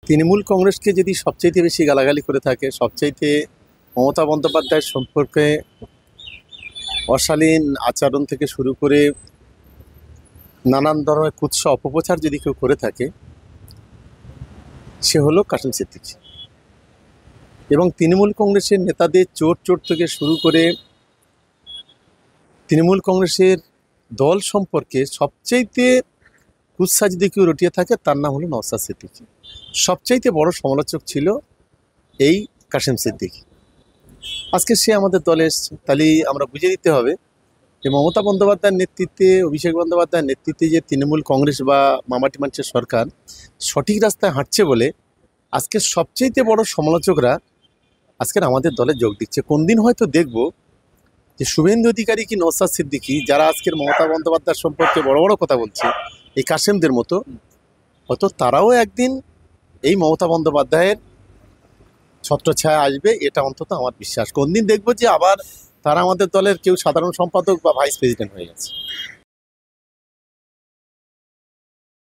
তৃণমূল কংগ্রেসকে যদি সবচাইতে বেশি গালাগালি করে থাকে, সবচাইতে মমতা বন্দ্যোপাধ্যায়ের সম্পর্কে অশালীন আচরণ থেকে শুরু করে নানান ধরনের কুৎসা অপপ্রচার যদি কেউ করে থাকে, সে হলো কাসেম সিদ্দিকী। এবং তৃণমূল কংগ্রেসের নেতাদের চোট থেকে শুরু করে তৃণমূল কংগ্রেসের দল সম্পর্কে সবচাইতে কুৎসা যদি কেউ রটিয়ে থাকে, তার নাম হলো নওশাদ সিদ্দিকী। সবচাইতে বড় সমালোচক ছিল এই কাসেম সিদ্দিকী। আজকে সে আমাদের দলে এসছে, তাহলে আমরা বুঝে দিতে হবে যে মমতা বন্দ্যোপাধ্যায়ের নেতৃত্বে, অভিষেক বন্দ্যোপাধ্যায়ের নেতৃত্বে যে তৃণমূল কংগ্রেস বা মামাটি মানুষের সরকার সঠিক রাস্তায় হাঁটছে বলে আজকে সবচাইতে বড় সমালোচকরা আজকের আমাদের দলে যোগ দিচ্ছে। কোন দিন হয়তো দেখব যে শুভেন্দু অধিকারী কি নওশাদ সিদ্দিকী, যারা আজকের মমতা বন্দ্যোপাধ্যায় সম্পর্কে বড় বড় কথা বলছে এই কাসেমদের মতো, হয়তো তারাও একদিন এই মমতা বন্দ্যোপাধ্যায়ের ছত্রছায়া আসবে, এটা অন্তত আমার বিশ্বাস। কোন দিন দেখবো যে আবার তারা আমাদের দলের কেউ সাধারণ সম্পাদক বা ভাইস প্রেসিডেন্ট হয়ে গেছে।